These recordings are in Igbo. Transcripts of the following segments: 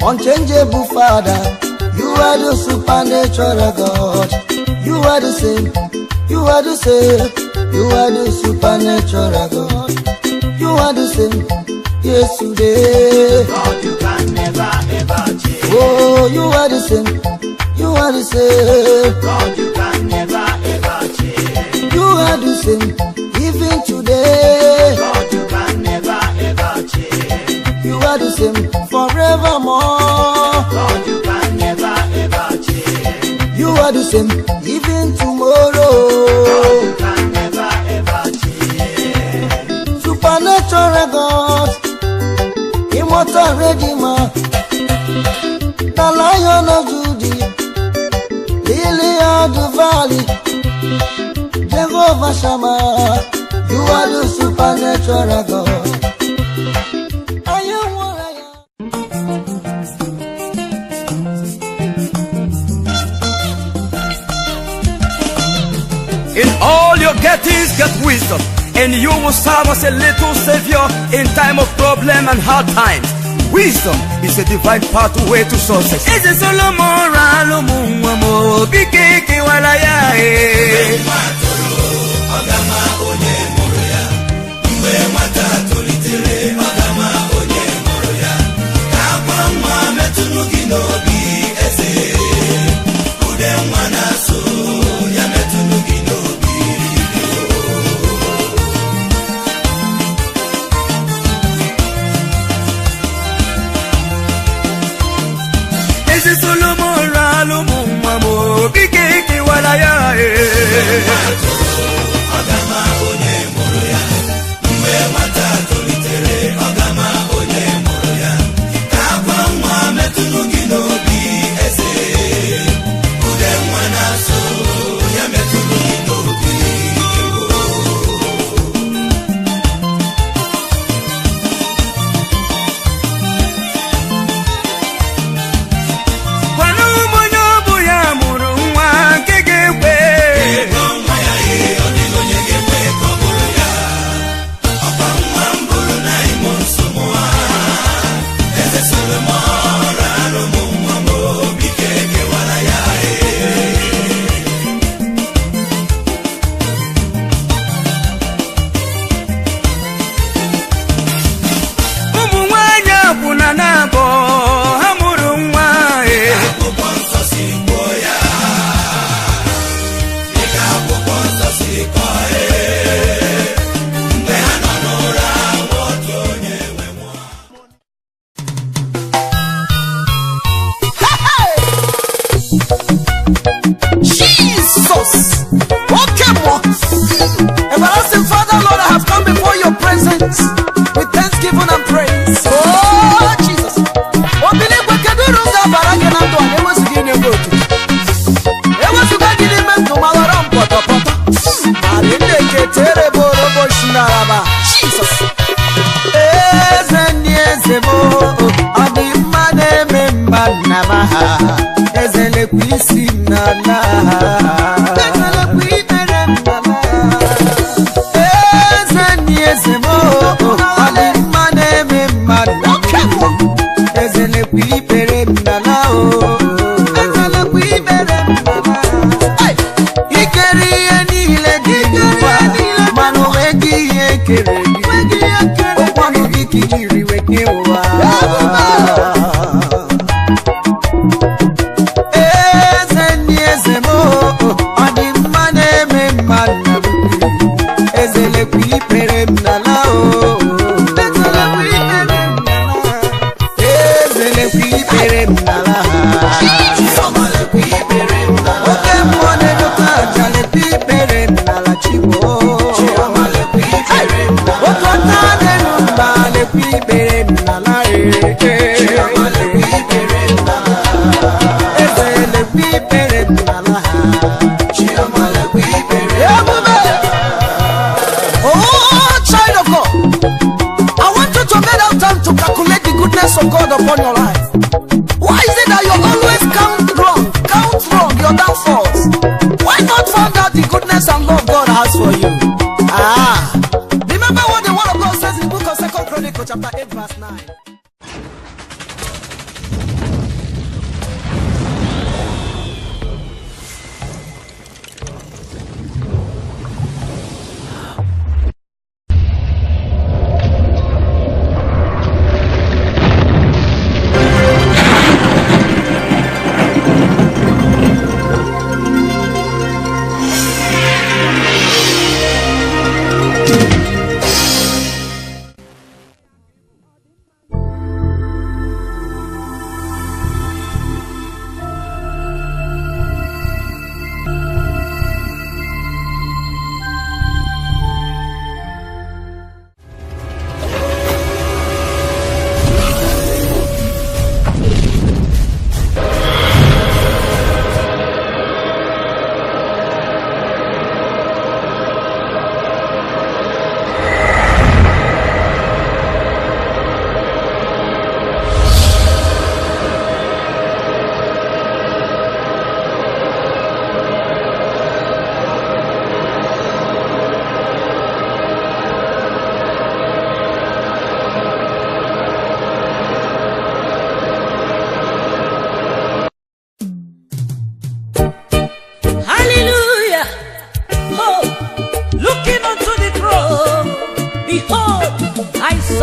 Unchangeable Father, you are the supernatural God. You are the same, you are the same, you are the supernatural God. You are the same, yesterday. God, you can never ever change. Oh, you are the same, you are the same. God, you can never ever change. You are the same, even today. God, you can never ever change. You are the same forevermore. God, you can never ever change. You are the same even tomorrow. God, you can never ever change. Supernatural God, immortal Redeemer, the Lion of Judah, Lily of the Valley, Jehovah Shammah. You are the supernatural God. In all your gettings, get wisdom, and you will serve as a little savior in time of problem and hard times. Wisdom is a divine pathway to success. Eze Solomon Ralomo Bikeke Walaya. Solomon Ralomo Mamo Bikeke Walaya. mama ezele kwisi nala ezele kwibere mama ezeni ezemo ali mane me mala ezele kwibere nala ezele kwibere mama ikeri eni ile diwa manu wegi ekere okwanu bikiri wegi wa of God upon your life. Why is it that you always count wrong your downfalls? Why not find out the goodness and love God has for you? Remember what the word of God says in the book of 2 Chronicles chapter 8 verse 9.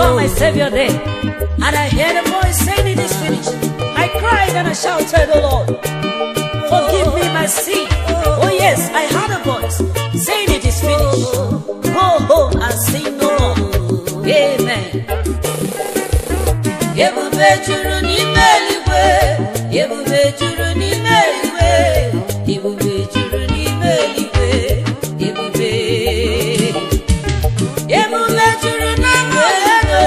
saw my Savior there, and I heard a voice saying, "It is finished." I cried and I shouted, "Oh Lord, forgive me my sin." Oh yes, I heard a voice saying, "It is finished. Go home and sin no more." Amen. Ebube juru n'ime eluigwe, ebube juru n'ime eluigwe, ebube juru n'ime eluigwe, ebube. Ebube juru na mbara,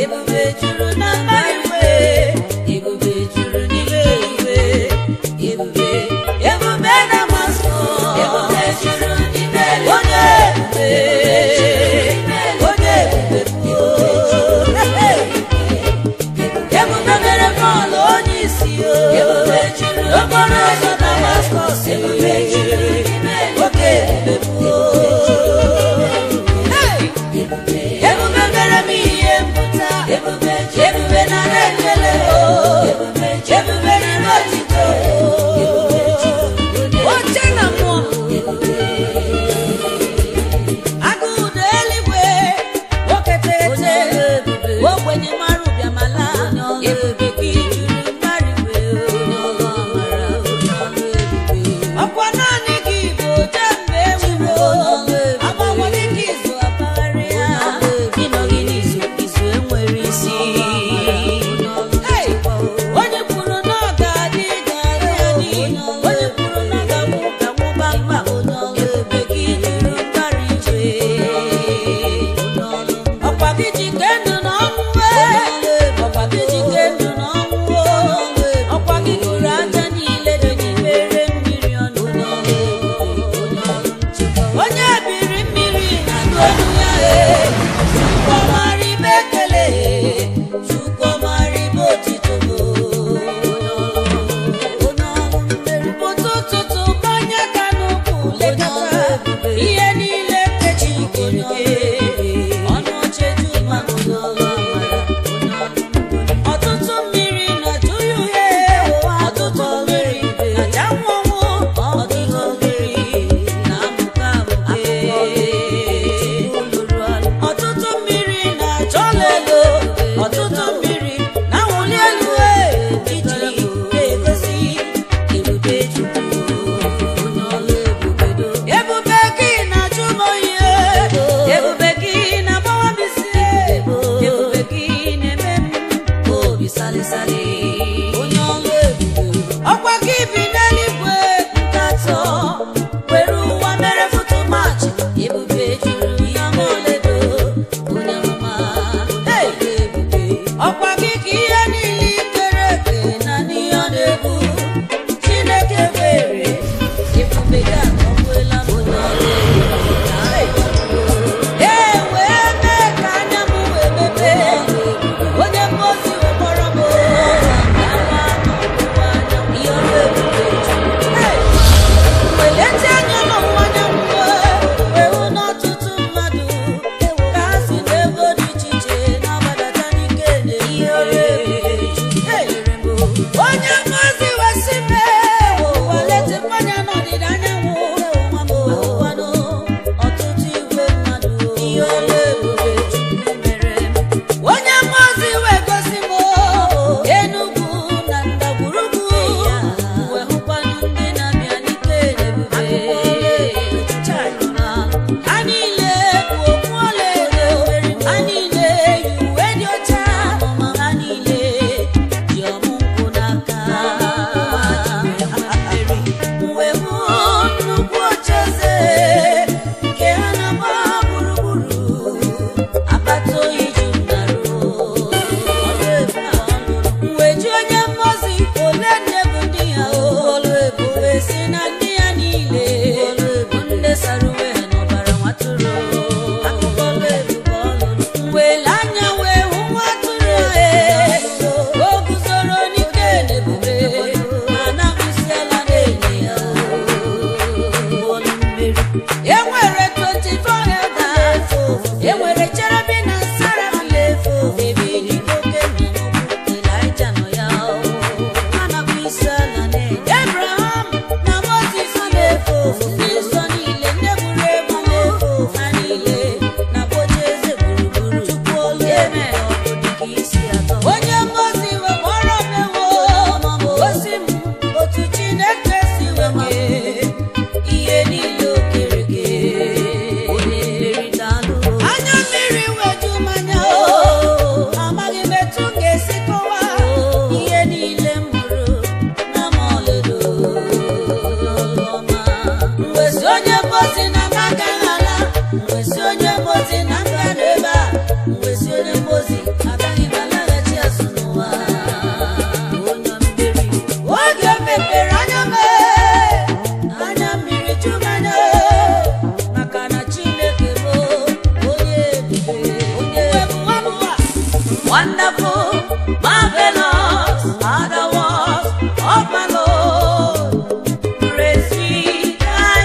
ebube juru na mbara, ebube juru n'ime eluigwe, ebube, ebube na maso, ebube juru n'ime eluigwe, onye ebube, ebube mere mọlụ onye isi o, ebube juru n'okporo ụzọ Damascus, ebube juru n'ime eluigwe, ebube. Ebube mere m ihe mpụta, ebube nara ekele o, ebube n'ime otito oche na mmụọ, agụụ na eluigwe, nwoke tete ogbenye mara ụbịamala, ebube gị juru mmadụ iwe ọkwa naanị gị bụ oje mgbe enwere agbanwe dịka izu apagharị ya, ịnọghị n'izu enwere isi. Onye kwuru na ọ ga-adị ga-adị, onye kwuru na ọ ga-anwụ ga-anwụba mma, ebube gị juru mbara igwe. Ọkwa gị ji nke ndụ na ọnwụ, ọkwa gị ji nke ndụ na ọnwụ, ọkwa gị gụrụ aja niile dị n'ikpere mmiri ọnụ. Onye biri mmiri na n'olu ya, Chukwumarị bụ ekele, Chukwumarị bụ otito. enwere cherubim na seraphim na-efe ofufe n'oke nnụnụ Elijah nọ ya ha na-akpọ isiala na-enye Abraham na Moses na-efe ofufe nsọ niile ndị gburu egbu na-efe ofufe ha niile na bocha eze gburugburu Chukwu olu eme ọkụ dịka isi atọ onye ngozi wee kpọrọ m ewo gosi m otu Chineke si wee ihe niile o kere eke anya mmiri weju mmanya amaghị m etu m ga-esi kọwa ihe niile m hụrụ na ọlaedo ọma mwezi onye mbozi na maka ala mwezi onye mbozi na mba n'ebe a mwezi onye mbozi agaghị m alaghachi azụ n'ụwa onye mmiri oge mepere anya mmiri ju mmanya maka na Chineke bụ onye ebube onye ebuwa wonderful marvelous are the works of my Lord praise ye thy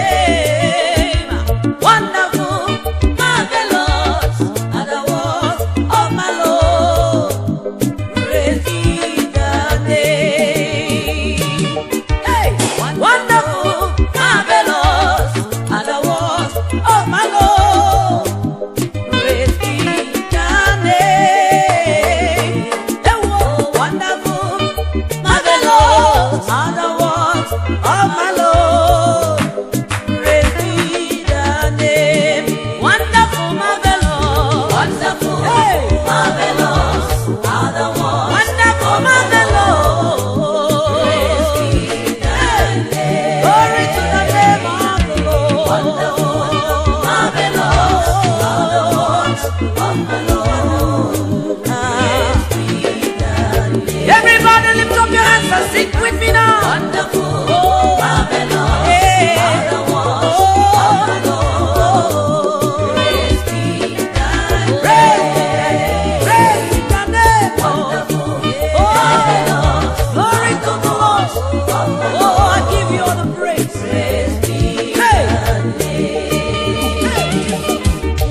name wonderful marvelous are the works of my Lord praise ye thy name hey wonderful marvelous are the works of my Lord praise ye thy name hey wonderful marvelous are the works of my Lord praise ye thy name wonderful marvelous hey marvelous are the works wonderful marvelous praise ye thy name glory to the name of the Lord wonderful marvelous are the works of the Lord praise ye thy name everybody lift up your hands and sing with me now wonderful marvelous are the works of the Lord praise ye thy name praise the name wonderful marvelous glory to the Lord oh I give you all the praise praise ye thy name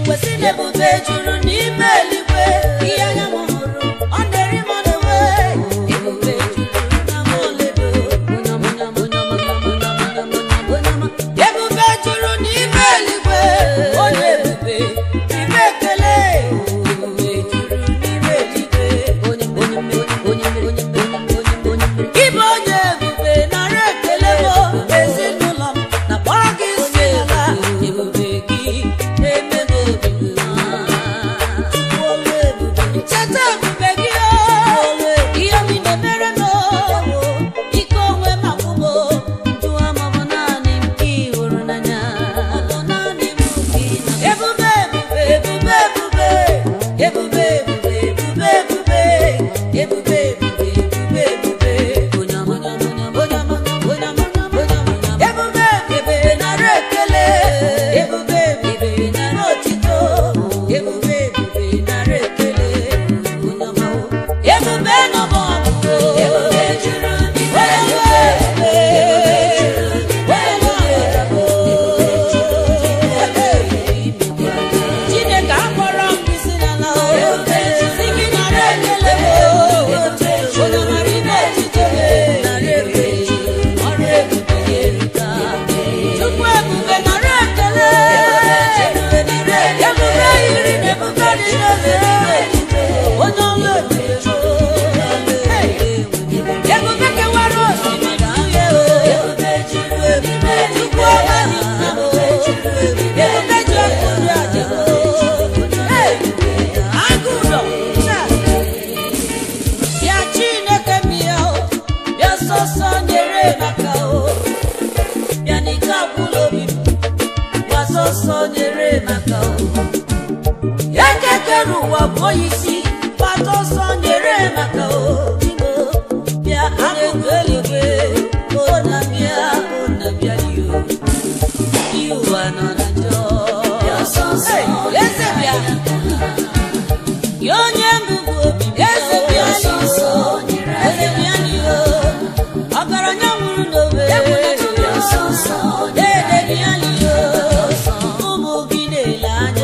wesi nebube juru n'ime eluigwe ihe anya m hụrụ ọ na-eri m n'ewe ebube juru na ọlaedo ebube juru n'ime eluigwe onye ebube n'ime ekele ebube juru n'ime eluigwe ịbụ onye ebube nara ekele m ezinụlọ m na kpọrọ gị isi ala ebube gị na-eme m obi mma Chukwu olu ebube cheta ebube gị ihe obi na-emere m ike onwe m akwụbo jụọ m ọ bụ naanị m ka ị hụrụ n'anya ọ bụ naanị m ka ị na ebube ebube ebube ebube ebube ebube ebube ebube ebube ebube ebube onye ọma onye ọma onye ọma onye ọma ebube ebube nara ekele ebube ebube nara otito ebube ebube nara ekele onye ọma ebube nọbọ ebube juru n'ime Chineke akpọrọ m isi n'ala si gị nara ekele onye mara ime otito nara ekele ọrụ ebube gị erika Chukwu ebube nara ekele ebube yiri na ebube dị n'eze onye ọrụ ebube ebube kewara osimiri uhie ebube juru ebube Chukwu ọma dị mma ebube ji ọkụ nri aja agụụlọ bịa Chineke bịa bịa sọsọ nyere maka bịa n'ike akwụla obi m gwa sọsọ nyere maka ya kekere ụwa bụ isi gbata ọsọ nyere maka bịa akụkụ eluigwe ona bịa ihe ụwa nọ na njọ eze bịa ya onye mbụbụ obi eze bịa eze bịa ọgaranya nwụrụ n'obe dede bịa ụmụ gị na-ele anya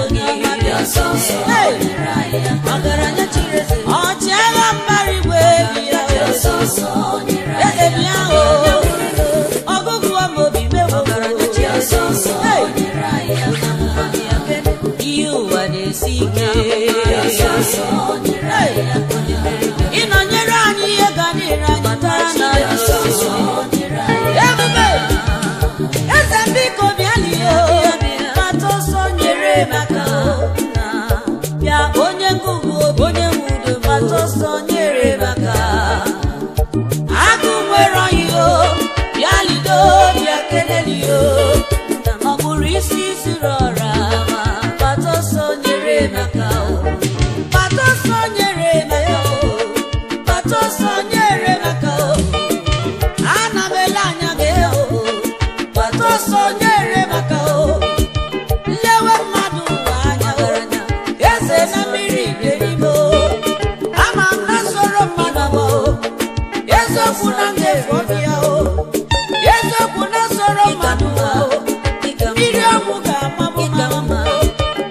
ọgaranya chiri eze ọchịagha mbara igwe bịa eze bịa ọgụgụ amaobi mewo ihe ụwa na-esi ike ịnọnyere anyị ihe ga na-ere anyị tara n'anya ebube eze biko bịalie mata ọsọ nyere maka bịa onye ngụgụ onye nwudo mata ọsọ nyere maka agụ nwere ọyịo bịa lido bịa kelelio ọ bụrụ isi zuru ọra mata ọsọ nyere maka mata ọsọ nyere maka mata ọsọ nyere maka ana m ele anya gị mata ọsọ nyere maka nlewe mmadụ ụwa anya eze na mmiri derimo ama m na soro mmadụ eziokwu na ngefe ọbịa eziokwu na soro mmadụ mmiri ọgwụ ga-amabụ mama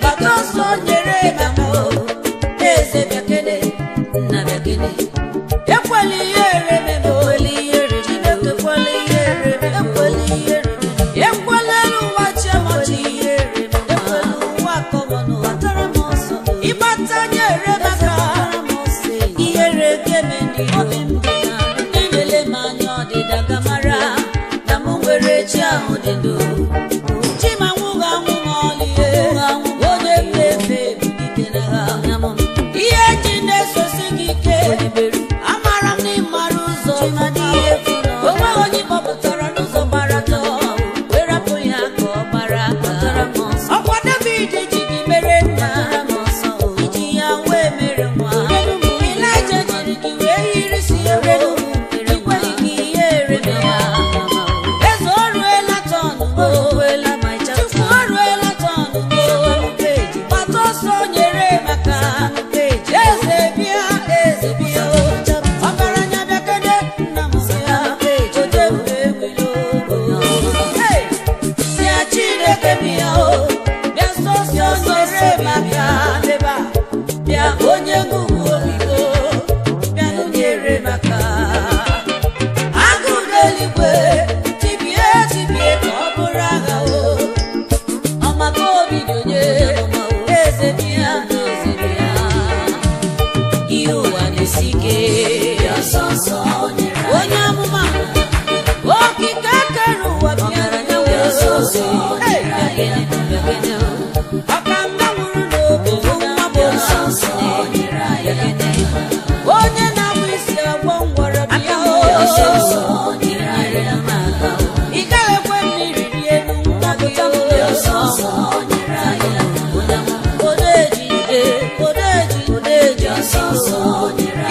mata ọsọ nyere maka eze bịakene nna bịakene ekwela ihe erememe Chineke ekwela ihe erememe ekwela ụwa chiamachi ekwela ụwa akọmọnụ ịgbata nyere maka ihere gemeni na-emele m anya ọdịda gamara na m nwere chi ahụ dị ndụ chimanwụghị anwụ ma ọlie onye mmefe ike na ha ihe ji na-esosi gị ike amara m na ịmara ụzọ onwe onye kpọpụtara n'ụzọ gbara atọ wee rapụ ya ka ọ gbara aka ọkwa David ji gị mere nna iji ya wee mere nwa Ịlaịja jiri gị wee yirisi ere ikweli gị ihe ereme ya eze o ruela tọnụ Chukwu o ruela tọnụ gbata ọsọ nyere maka eze bịa ọgaranya bịakene nna m ya ode mgbe ewilo bịa Chineke bịa bịa sọsọ nyere maka bịa onye ngụgụ obibo bịa nyere maka agụ n'eluigwe tibie ka ọ bụrụ agha ọmaka obi dị onye eze bịa ihe ụwa na-esi ike onye amụma okike kere ụwa bịara ya ọka mma nwụrụ n'obi nwa bụ onye na-abụ isi agwọ ngwọrọ bịa ị gaghị ekwe mmiri rie nwa gị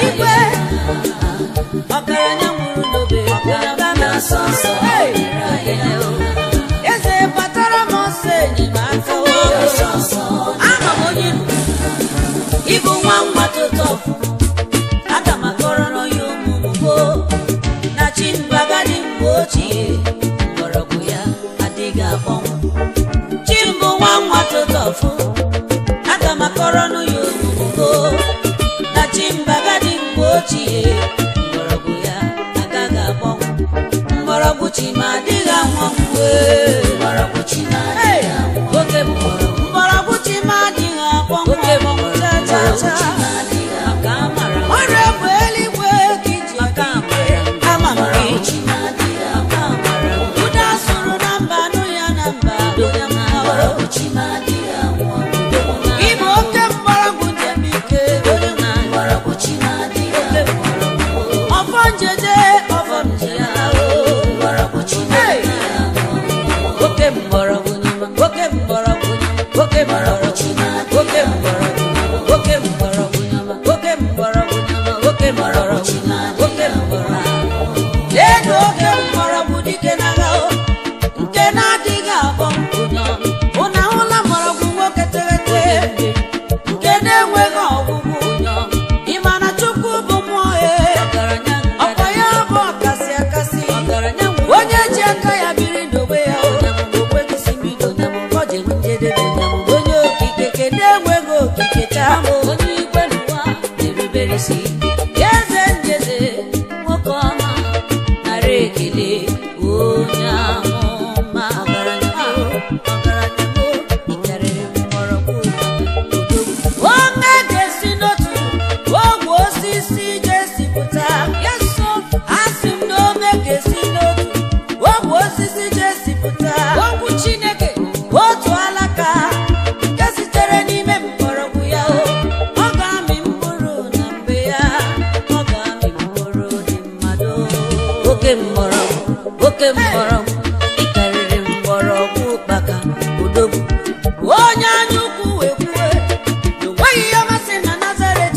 igwe ọgaranya nwụrụ n'obe eze batara m ọsọ enyemaka ama m onye ịbụ nwa nwatụtọ aga m akọrọ ya ụmụmụbo na chi mbagadi mgbe ochie mgbọrọgwụ ya adịghị akpọnwụ chi mbụ nwa nwatụtọ aga m akọrọ ya ụmụmụbo na chi mbagadi mgbe ochie mgbọrọgwụ ya agaghị akpọnwụ mgbọrọgwụ chi ma adịghị anwụnwụ mgbọrọgwụ chi ma adịghị anwụnwụ oke mgbọrọgwụ chi ma adịghị akpọnwụ oke cha maka amara ọrụ bụ eluigwe ka iji aka ama m gị ụda sụrụ na mba nụ ya na mba ịbụ oke mgbọrọgwụ njem ike ọfọ njeje ọfọ nje ya oke mgbọrọgwụ oke mgbọrọgwụ oke mgbọrọgwụ oke mgbọrọgwụ oke mgbọrọgwụ oke mgbọrọgwụ oke mgbọrọgwụ oke mgbọrọgwụ ego oke mgbọrọgwụ dike n'agha nke na-adịghị akpọ ụna ahụla mgbọrọgwụ nwoke teghete nke na-enweghị ọgwụgwụ ịma na Chukwu bụ mmụọ ọkwa ya bụ ọkasị akasị onye ji aka ya biri n'ogbe ya onye okike iketa onye igwe n'ụwa na-erubere isi eze njeze nwoke ọma nara ekele onye amụma ọgaranya ikarịrị mgbọrọgwụ ome ga-esi n'otu ogwe osisi jesipụta asị m na ome ga-esi n'otu ogwe osisi jesipụta okwu Chineke otu alaka nke sitere n'ime mgbọrọgwụ ya ọ ga-amị mkpụrụ na mbe ya ọ ga-amị mkpụrụ dị mmadụ oke mgbọrọgwụ ịkarịrị mgbọrọgwụ ụkpaka odogwu onye anya ukwu wee kwuwe enweghị ihe ọmasị na Nazaret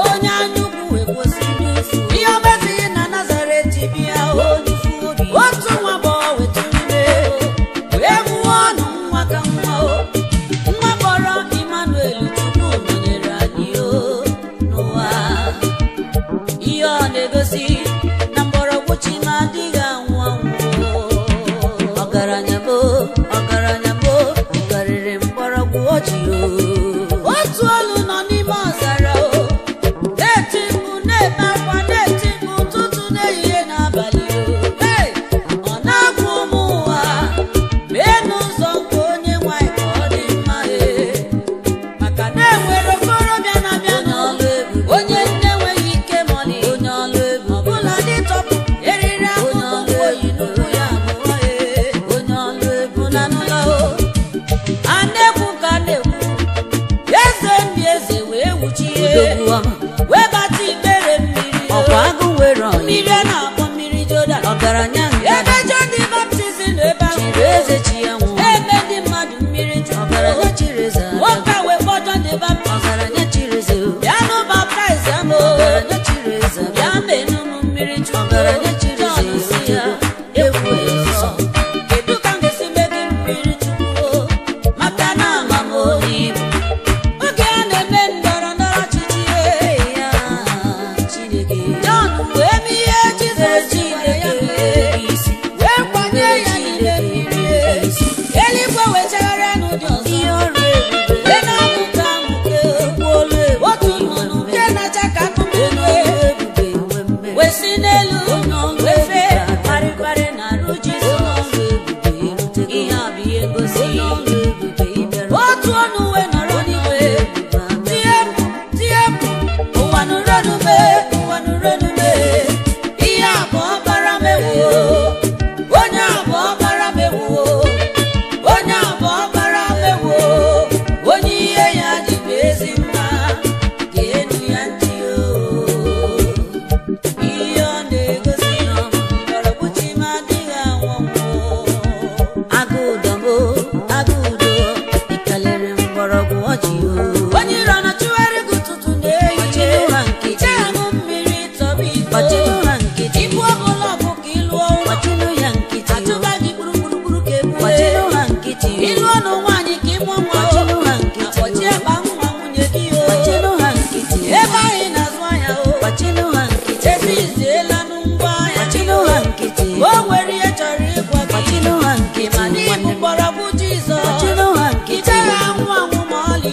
onye anya ukwu wee kwụsị ihe ọmasịghị na Nazaret bịa otu nwa agbọghọ wetụrụ ime wee mụọ ọnụ nwa ka nwa kpọrọ Emmanuel Chukwu nọnyere anyị n'ụwa ihe ọ na-egosi na mgbọrọgwụ Chima adịghị anwụ anwụ ọgaranya bụ karịrị mgbọrọgwụ ọjị otu olu nọ n'ime ọzara na-eti mkpu na-ebe akwa na-eti mkpu ụtụtụ n'ehihie n'abalị ọ na-agwa ụmụ ụwa mee n'ụzọ nke onye nwanyị ka ọ dị mma maka na enwere okorobịa na-abịa n'ọlụ ebube onye nne enweghị ike mọlị onye ọlụ ebube ọbụla dị tọpụ eriri akụkụ oyi n'ụkwụ ya abụọ onye ọlụ ebube na n'ụlọ a na-ekwu ka a na-ekwu eze ndị eze wee wuchie wee bata ikpere mmiri ọkwa agụ were mmiri a na-akpọ mmiri Jordan ọgaranya ebe John the Baptist na ebe ahụ chiri eze chi ya nwụọ ebe ndị mmadụ mmiri ọgaranya chiri eze nwoke a wee kpọọ John the Baptist ọgaranya chiri eze bịa nụ baptize ya ọgaranya chiri eze bịa menụ m mmiri ọgaranya chiri eze si ya ekwu nsọ kedu ka m ga-esi mee gị mmiri Chukwu maka na ama m onye ibu oge a na-eme ndọrọ ndọrọ ọchịchị ya Chineke John wee mee ihe Jizọs Chineke wee kwanye ya n'ime mmiri eluigwe wee chegharịa n'ụdị ọzọ ihe ọrụ ebube wee na-amụke otu nnụnụ nke na-acha ka akụkụ wee si n'elu wee fee kparịkparị na arụ Jizọs ihe a bụ ihe ngosi otu ọnụ wee nọrọ n'igwe tie mkpu ụwa nụrụnụme ihe a bụ ọbara mewuo onye a bụ ọbara mewuo onye a bụ ọbara mewuo onye ihe ya dịbụ ezi mma ga-enu ya ntị ihe ọ na-egosi mgbọrọgwụ Chima adịghị anwụ agụụdo ịkalịrị mgbọrọgwụ ọjị onye iro na chụgharị gị ụtụtụ na-ehihie ite aṅụ mmiri tọba iko ibu ọbụla bụ ka ịlụọ ụlọ achụba gị gburugburu ka ebue ịlụọ nụ nwaanyị ka ịmụ nwa akpọchie akpa nwa nwunye gị ebe anyị na-azụ ahịa ebe iziela nụ ngwa ahịa o nwere ihe chọrọ ịgwa gị ma n'ịbụ mgbọrọgwụ Jizọs ite ha anwụ ma ọlị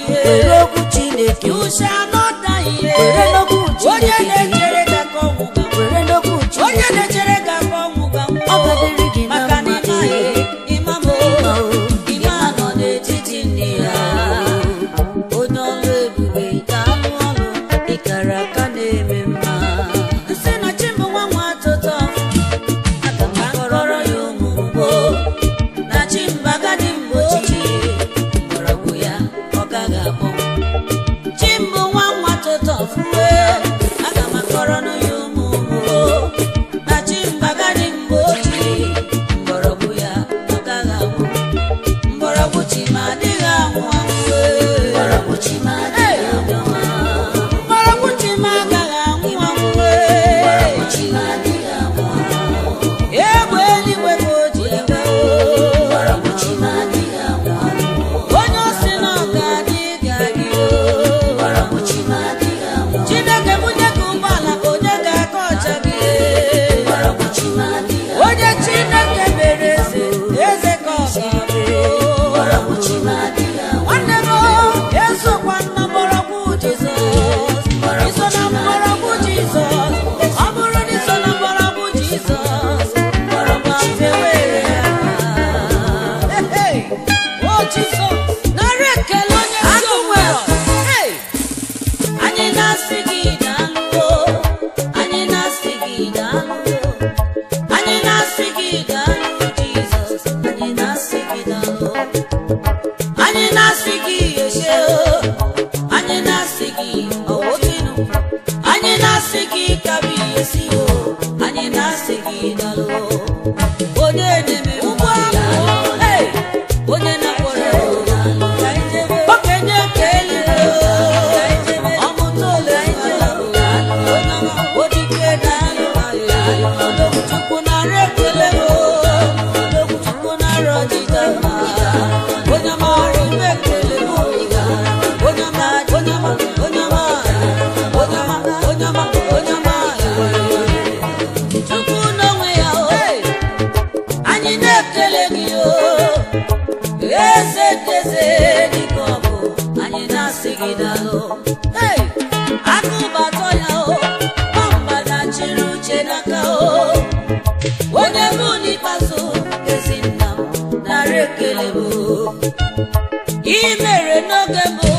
Ihe mere n'oge mbụ,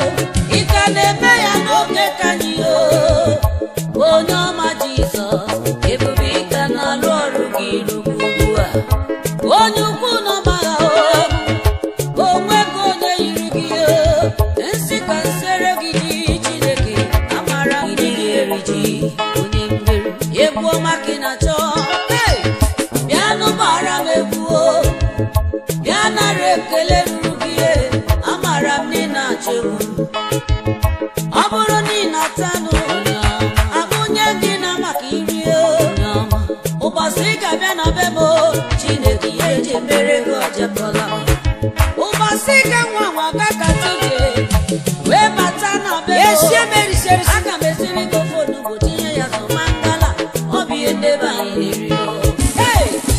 ị ka na-eme ya n'oge ka anyị o. Onye ọma Jizọs, ebube ị ka na-alụ ọrụ gị rugbu ugbu a. Onye ukwu n'ọma ya o, onwe ka onye yiri gị o. Nsị ka nsere gị ji Chineke, amara gị eri ji. Onye mmeri, egwu ọma ka ị na-achọ. Bịanụ gbara m egwu o, bịa nara ekele ruru gị. Amara m na ị na-achọ egwu. Ọ bụrụ na ị na-atanụ, abụnye gị na maka iri o. Ụbọchị ị ga-abịa na be m o, Chineke ya eji mere gị ojebọla. Ụbọchị ị ga-nwa nwa gakata ije wee bata na be m o, aga m esiri gị ofe onugbu tinye ya so mangala. Ọ bụ ihe ndebe anyị na-eri o.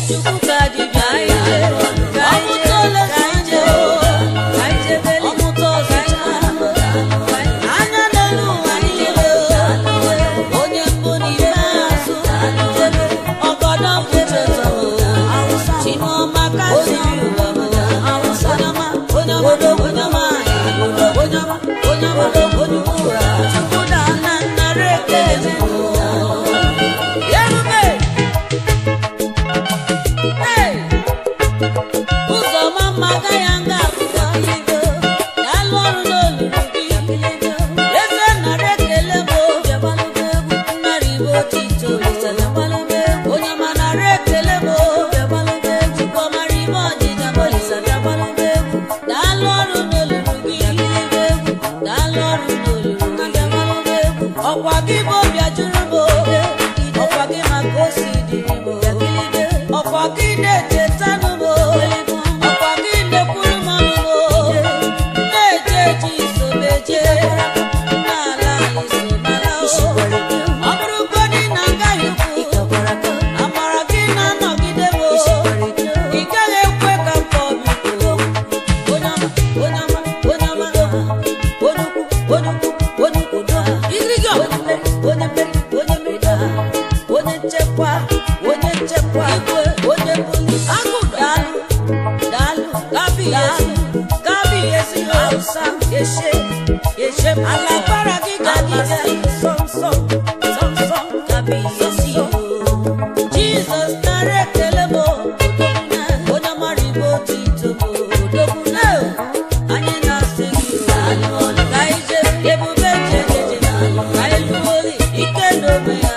Chukwu ka dibịa anyị ọmụta ole ka anyị jee ọmụta ọzọ anya n'elu ụwa niile onye mbụ n'ime azụ ọgọdọ mkpucheto Chimọma kasị ụwa onye obodo onye ọma onye obodo onye ukwu Chukwu na nna nnara ekele Yerube ụzọ mama agaghị nga abụọ ibe na-alụ ọrụ n'olulu gị eze nara ekele m nnara ibe otito onye ma nara ekele m Chukwu mara ime ọdịda daalụ ọrụ n'olulu gị daalụ ọrụ n'olulu ọkwa gị bụ ọbịa juru m ọkwa gị maka o si dịrị m ọkwa gị na-echetanụ m ọkwa gị na-ekwuru m ọnụ m na-eje eji iso meje n'ala iso mara ọ bụrụgodị na ngaghị ukwu amara gị na-anọgide m ị gaghị ekwe ka mkpọ biko onye ọma onye ọma onye ọma onye ukwu onye ukwu onye ukwu onye mmeri onye mmeri onye nchekwa onye buli agụ daalụ gabi esi Hausa eshe alabara gị gagide sọmsọm gabi esi Jizọs nara ekele m onye mara ibe otito m anyị na-asị gị ka ije ebube jejeje ka eluoli ike n'obe ya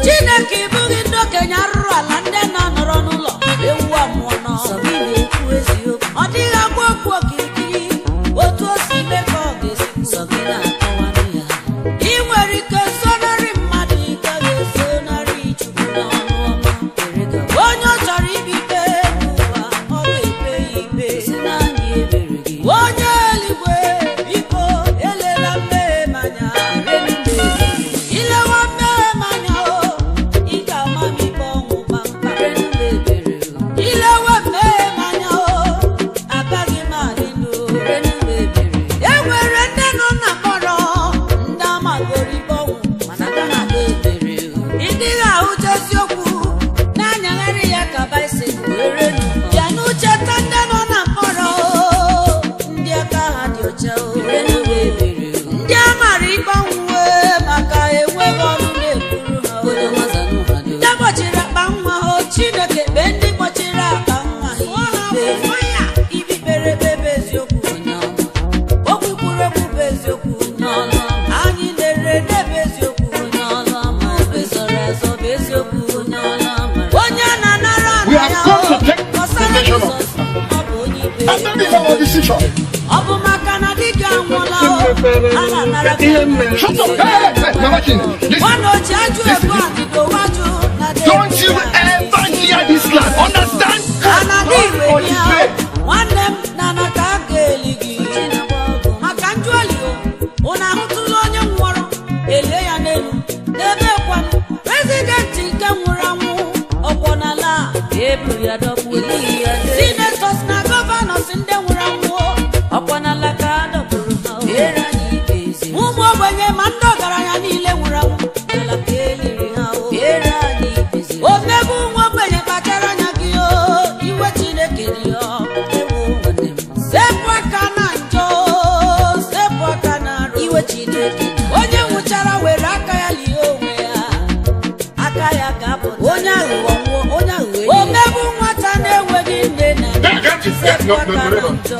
Chineke bụghị ndị okenye arụrụ ala ndị na-anọrọ n'ụlọ ewu amụọ n'ọsọ ọ dịghị agba okwu okirikiri otu o si mee ka ọ ga-esi ị nwere ike sonarị mmadụ ike ga-esonarị Chukwu na ọnụ ọma onye ọ chọrọ ibi Don't you ever hear this land, understand? Senators na governors in the world upon a lacado. Mumobanye mando garaya nile wuramu. Omebu mwabenye kakaranya kiyo iwe chineke diyo. Sepwa kananjo, sepwa kanaro iwe chineke. Onye uchara wera akaya liyo wea. Akaya gapo. Onya uwa. Omebu mwatane wedi nena. Sepwa kananjo.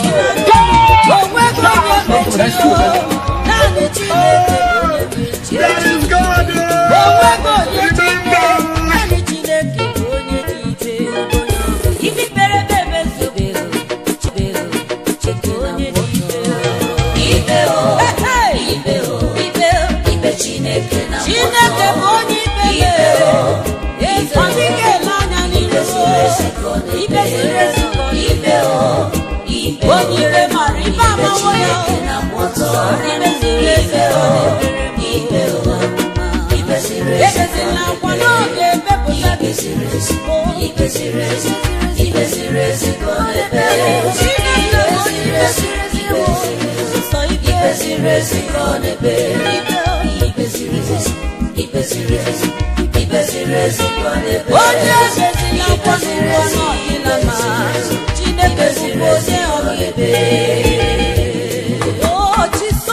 Oh, Jesus,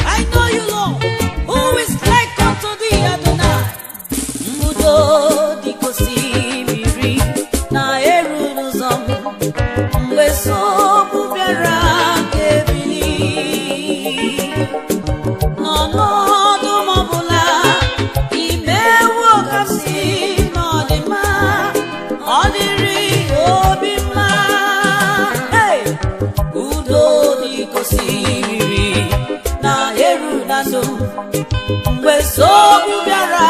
I know you, Lord, who is like unto thee, Adonai. Mudo dikosi miri na erunuzom mweso bubera kebili no dumabula imewo kasi no dima odiri obima hey udo dikosi miri na erunuzom mweso bubera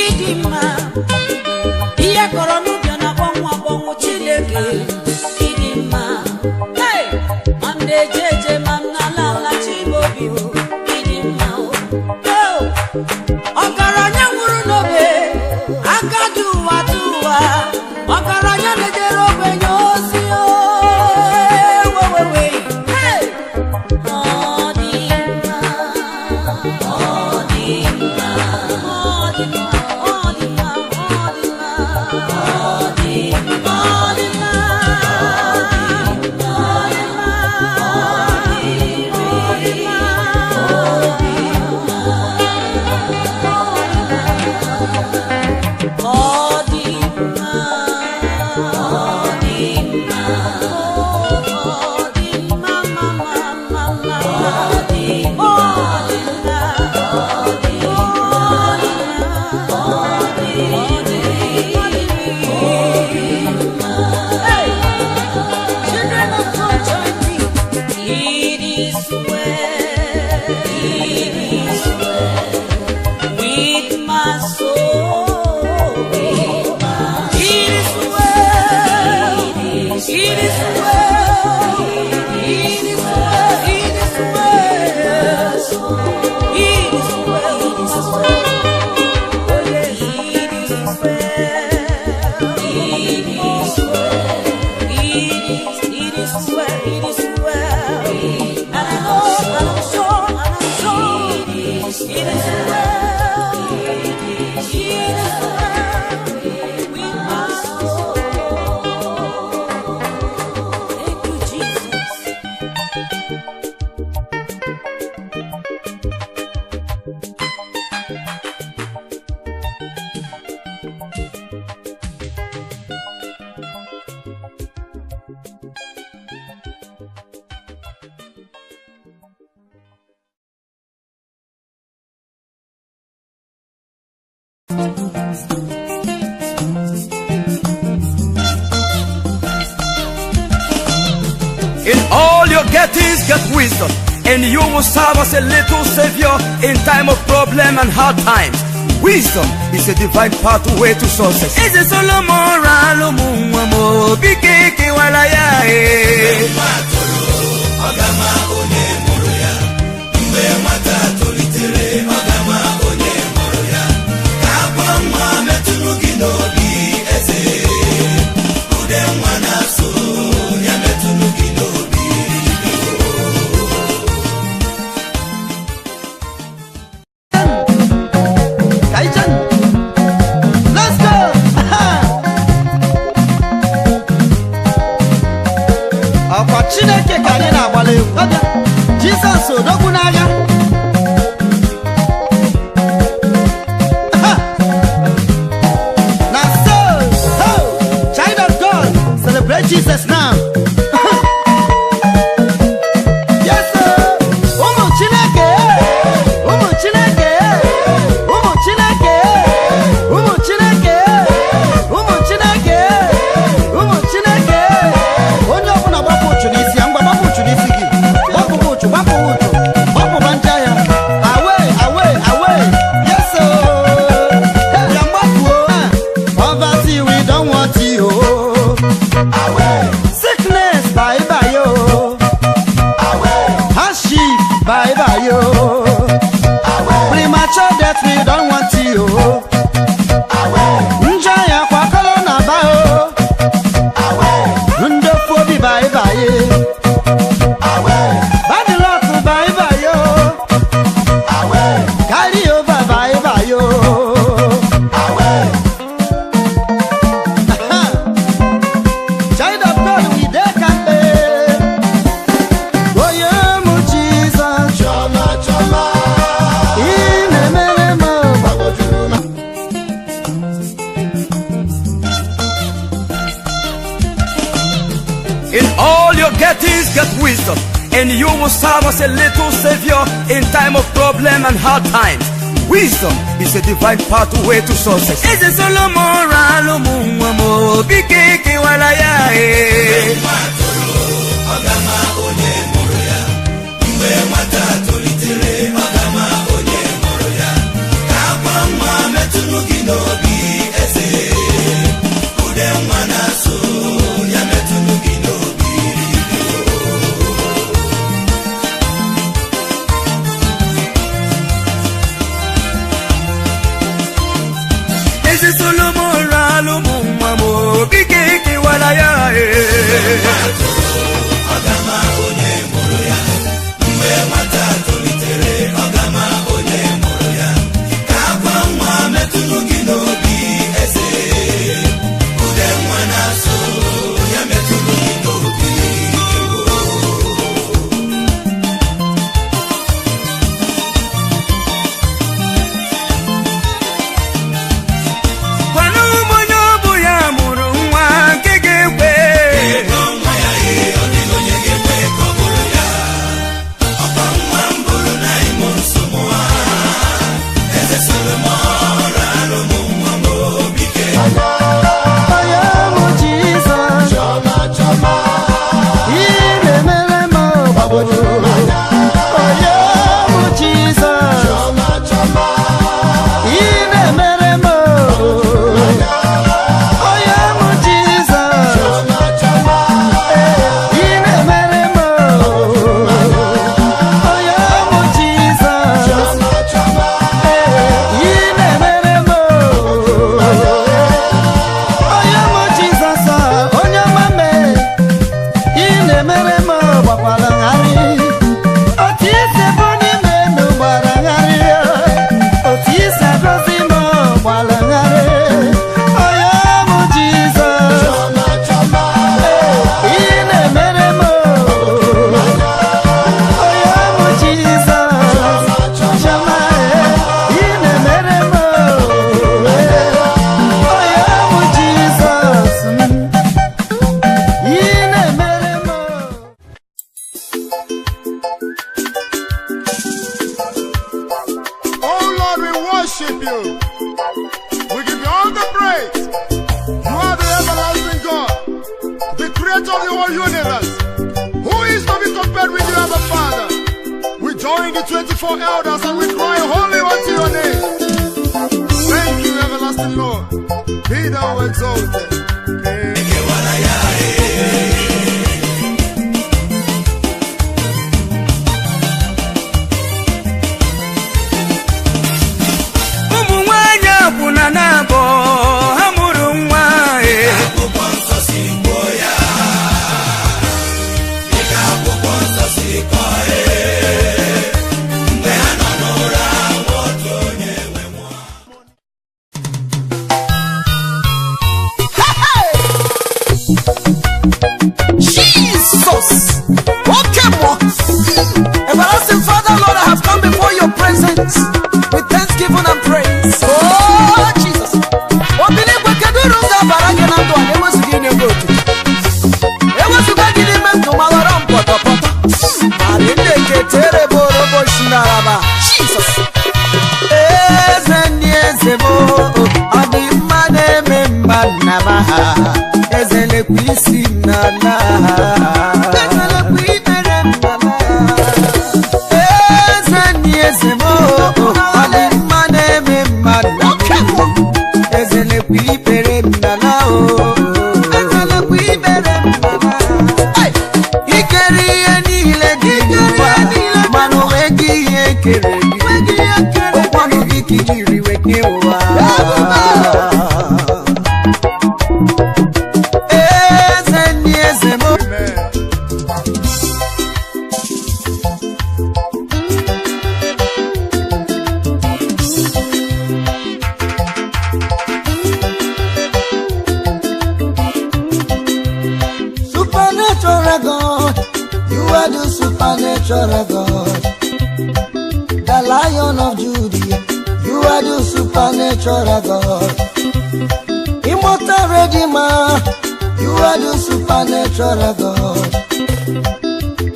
Idima, ọgaranya nwụrụ n'obe agadi ụwa dị ụwa ọgaranya na-ejere ogbenye ozi wewewe ọ dị mma ọ dị mma ọ dị mma ọ dị mma ọ dị mma ọ dị mma In all your gettings, get wisdom, and you will serve as a little savior in time of problem and hard times. Wisdom is a divine pathway to success. Eze Solomon ralo muamo bikeke walaya ogama onye mụrụ ya mgbe nwata tolitere ogama onye mụrụ ya ka akwa nwa metụrụ gị n'obi eze ude nwa na-asụ ya metụrụ gị n'obi. Let's go! Ọkwa Chineke ka anyị na-agbala egwu. Jizọs odogwu n'agha. Now so, child of God, celebrate Jesus now. Yes sir. Ụmụ Chineke, ụmụ Chineke, ụmụ Chineke, ụmụ Chineke, ụmụ Chineke, ụmụ Chineke. Onye ọbụla gbapụ uchu n'isi ya, ngwa gbapụ uchu n'isi gị. Gbapụ uchu, gbapụ uchu, gbapụba nje ya. Away, away, away. Yes sir. Hey, ya gbafuo. Poverty we don't want you. Away. Sickness, bye bye yo. Away. Hardship, bye bye yo. Away. Premature death we don't want you. Away. Njọ ya kwa corona ba o. Away. Ndofobi bye bye. Away. Bad luck bye bye yo. Away. Carry over bye bye yo. Away. Child of God, we dey kampe. Oye mu Jesus, choma choma. Inemele mo bagojuma. In all your gettings, get wisdom, and you will serve as a little savior in time of problem and hard times. Wisdom is a divine pathway to success. Eze Solomon ralo muamo bikeke walaya ogama onye mụrụ ya mgbe nwata tolitere ogama onye mụrụ ya ka akwa nwa metụrụ gị n'obi eze ude nwa na-asụ ya metụrụ gị n'obi.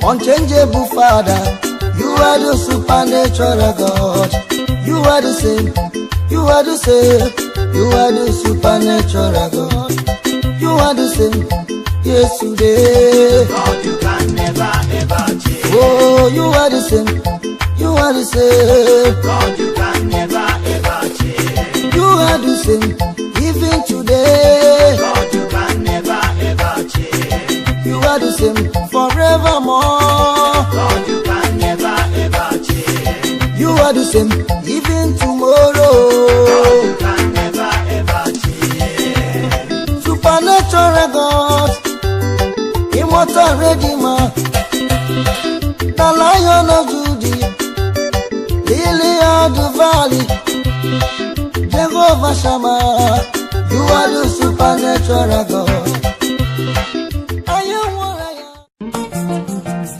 Unchangeable Father, you are the supernatural God. You are the same, you are the same, you are the supernatural God. You are the same, yesterday. God, you can never ever change. Oh, you are the same, you are the same. God, you can never ever change. You are the same, even today. God, you can never ever change. You are the same forevermore. God, you can never ever change. You are the same even tomorrow. God, you can never ever change. Supernatural God, our Redeemer, the Lion of Judah, Lily of the Valley, Jehovah Shammah, you are the supernatural God.